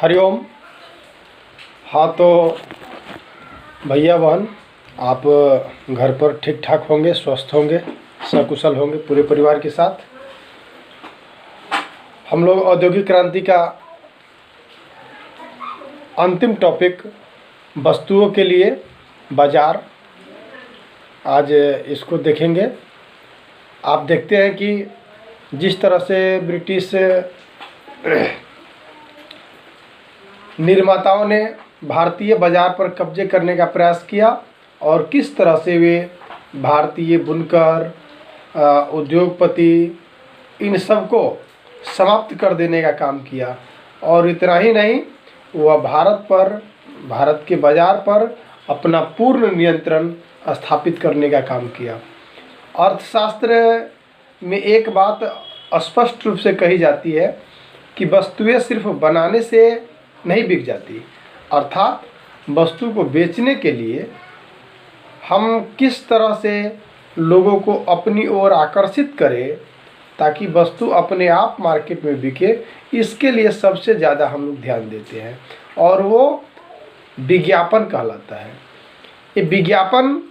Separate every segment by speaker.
Speaker 1: हरिओम। हाँ तो भैया बहन, आप घर पर ठीक ठाक होंगे, स्वस्थ होंगे, सकुशल होंगे पूरे परिवार के साथ। हम लोग औद्योगिक क्रांति का अंतिम टॉपिक वस्तुओं के लिए बाज़ार, आज इसको देखेंगे। आप देखते हैं कि जिस तरह से ब्रिटिश निर्माताओं ने भारतीय बाज़ार पर कब्जे करने का प्रयास किया और किस तरह से वे भारतीय बुनकर, उद्योगपति, इन सब को समाप्त कर देने का काम किया। और इतना ही नहीं, वह भारत के बाज़ार पर अपना पूर्ण नियंत्रण स्थापित करने का काम किया। अर्थशास्त्र में एक बात स्पष्ट रूप से कही जाती है कि वस्तुएं सिर्फ बनाने से नहीं बिक जाती, अर्थात वस्तु को बेचने के लिए हम किस तरह से लोगों को अपनी ओर आकर्षित करें ताकि वस्तु अपने आप मार्केट में बिके, इसके लिए सबसे ज़्यादा हम लोग ध्यान देते हैं और वो विज्ञापन कहलाता है। ये विज्ञापन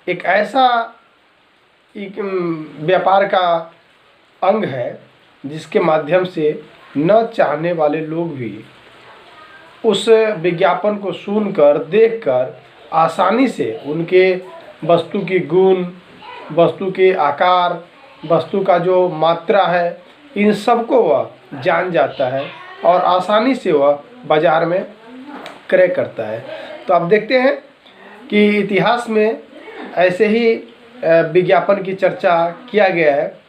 Speaker 1: एक ऐसा व्यापार का अंग है जिसके माध्यम से न चाहने वाले लोग भी उस विज्ञापन को सुनकर, देखकर आसानी से उनके वस्तु की गुण, वस्तु के आकार, वस्तु का जो मात्रा है, इन सब को वह जान जाता है और आसानी से वह बाज़ार में क्रय करता है। तो आप देखते हैं कि इतिहास में ऐसे ही विज्ञापन की चर्चा किया गया है।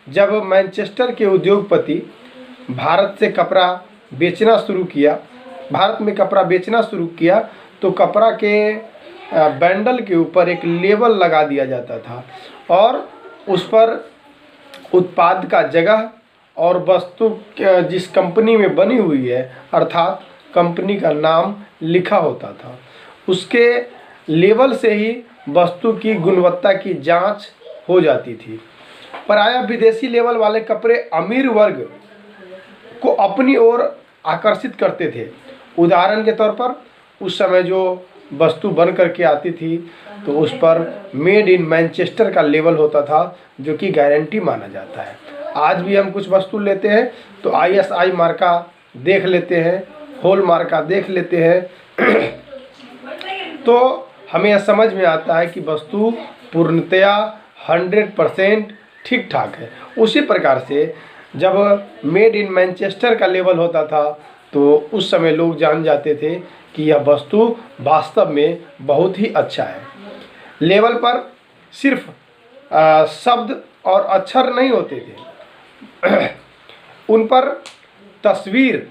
Speaker 1: जब मैनचेस्टर के उद्योगपति भारत में कपड़ा बेचना शुरू किया तो कपड़ा के बंडल के ऊपर एक लेबल लगा दिया जाता था और उस पर उत्पाद का जगह और वस्तु जिस कंपनी में बनी हुई है, अर्थात कंपनी का नाम लिखा होता था। उसके लेबल से ही वस्तु की गुणवत्ता की जांच हो जाती थी। प्रायः विदेशी लेबल वाले कपड़े अमीर वर्ग को अपनी ओर आकर्षित करते थे। उदाहरण के तौर पर उस समय जो वस्तु बन करके आती थी तो उस पर मेड इन मैनचेस्टर का लेबल होता था, जो कि गारंटी माना जाता है। आज भी हम कुछ वस्तु लेते हैं तो ISI मार्का देख लेते हैं, होल मार्का देख लेते हैं तो हमें यह समझ में आता है कि वस्तु पूर्णतया 100% ठीक ठाक है। उसी प्रकार से जब मेड इन मैनचेस्टर का लेबल होता था तो उस समय लोग जान जाते थे कि यह वस्तु वास्तव में बहुत ही अच्छा है। लेबल पर सिर्फ शब्द और अक्षर नहीं होते थे, उन पर तस्वीर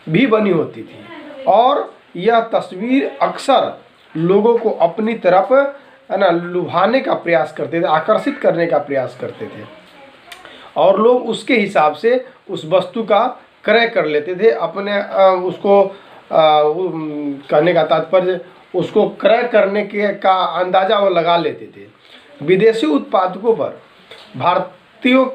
Speaker 1: भी बनी होती थी और यह तस्वीर अक्सर लोगों को अपनी तरफ लुभाने का प्रयास करते थे, आकर्षित करने का प्रयास करते थे और लोग उसके हिसाब से उस वस्तु का क्रय कर लेते थे। अपने उसको कहने का तात्पर्य, उसको क्रय करने का अंदाज़ा वो लगा लेते थे। विदेशी उत्पादकों पर भारतीयों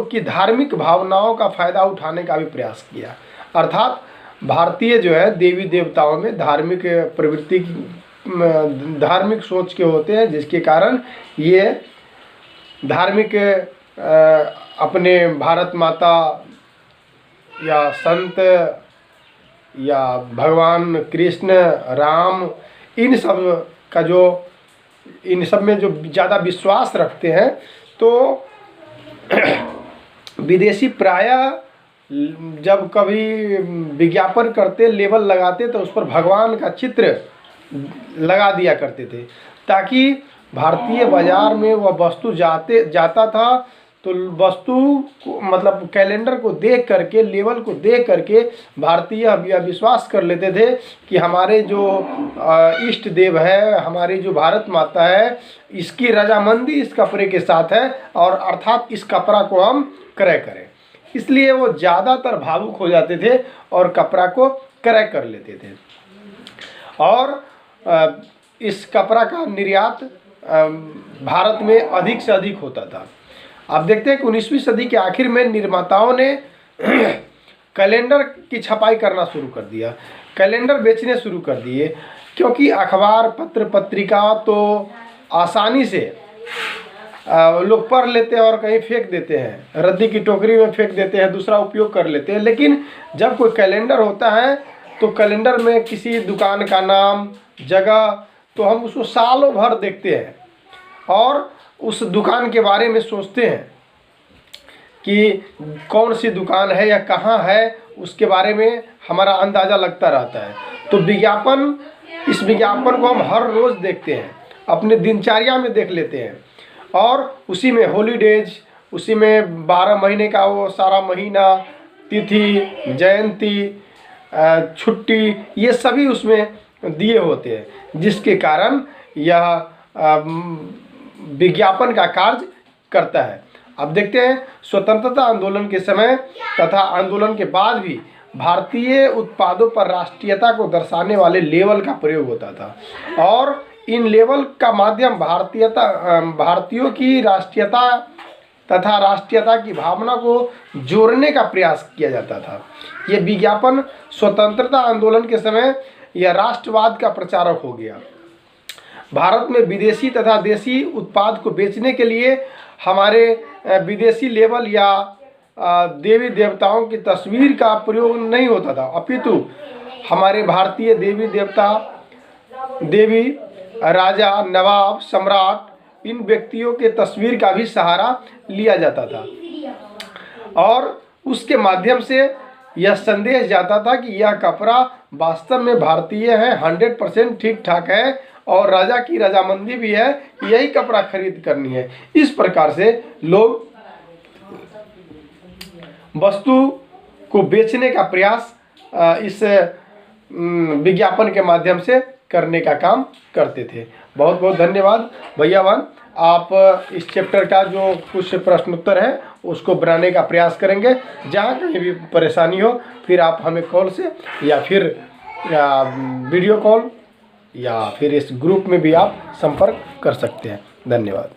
Speaker 1: की धार्मिक भावनाओं का फ़ायदा उठाने का भी प्रयास किया। अर्थात भारतीय जो है देवी देवताओं में धार्मिक प्रवृत्ति, धार्मिक सोच के होते हैं, जिसके कारण ये धार्मिक अपने भारत माता या संत या भगवान कृष्ण, राम, इन सब में जो ज़्यादा विश्वास रखते हैं, तो विदेशी प्रायः जब कभी विज्ञापन करते, लेबल लगाते तो उस पर भगवान का चित्र लगा दिया करते थे ताकि भारतीय बाज़ार में वह वस्तु जाता था तो वस्तु को, मतलब कैलेंडर को देख करके, लेवल को देख करके भारतीय यह विश्वास कर लेते थे कि हमारे जो इष्ट देव है, हमारी जो भारत माता है, इसकी रजामंदी इस कपड़े के साथ है और अर्थात इस कपड़ा को हम क्रय करें। इसलिए वो ज़्यादातर भावुक हो जाते थे और कपड़ा को क्रय कर लेते थे और इस कपड़ा का निर्यात भारत में अधिक से अधिक होता था। आप देखते हैं कि 19वीं सदी के आखिर में निर्माताओं ने कैलेंडर की छपाई करना शुरू कर दिया, कैलेंडर बेचने शुरू कर दिए, क्योंकि अखबार पत्र पत्रिका तो आसानी से लोग पढ़ लेते हैं और कहीं फेंक देते हैं, रद्दी की टोकरी में फेंक देते हैं, दूसरा उपयोग कर लेते हैं। लेकिन जब कोई कैलेंडर होता है तो कैलेंडर में किसी दुकान का नाम, जगह, तो हम उसको सालों भर देखते हैं और उस दुकान के बारे में सोचते हैं कि कौन सी दुकान है या कहाँ है, उसके बारे में हमारा अंदाज़ा लगता रहता है। तो विज्ञापन, इस विज्ञापन को हम हर रोज़ देखते हैं, अपने दिनचर्या में देख लेते हैं और उसी में हॉलीडेज, उसी में 12 महीने का वो सारा महीना, तिथि, जयंती, छुट्टी, ये सभी उसमें दिए होते हैं, जिसके कारण यह विज्ञापन का कार्य करता है। अब देखते हैं स्वतंत्रता आंदोलन के समय तथा आंदोलन के बाद भी भारतीय उत्पादों पर राष्ट्रीयता को दर्शाने वाले लेबल का प्रयोग होता था और इन लेबल का माध्यम भारतीयों की राष्ट्रीयता तथा राष्ट्रीयता की भावना को जोड़ने का प्रयास किया जाता था। ये विज्ञापन स्वतंत्रता आंदोलन के समय यह राष्ट्रवाद का प्रचारक हो गया। भारत में विदेशी तथा देसी उत्पाद को बेचने के लिए हमारे विदेशी लेबल या देवी देवताओं की तस्वीर का प्रयोग नहीं होता था, अपितु हमारे भारतीय देवी देवता, देवी, राजा, नवाब, सम्राट, इन व्यक्तियों के तस्वीर का भी सहारा लिया जाता था और उसके माध्यम से यह संदेश जाता था कि यह कपड़ा वास्तव में भारतीय है, 100% ठीक ठाक है और राजा की रजामंदी भी है, यही कपड़ा खरीद करनी है। इस प्रकार से लोग वस्तु को बेचने का प्रयास इस विज्ञापन के माध्यम से करने का काम करते थे। बहुत बहुत धन्यवाद भैयावान। आप इस चैप्टर का जो कुछ प्रश्न उत्तर है उसको बनाने का प्रयास करेंगे। जहाँ कहीं भी परेशानी हो फिर आप हमें कॉल से या फिर वीडियो कॉल या फिर इस ग्रुप में भी आप संपर्क कर सकते हैं। धन्यवाद।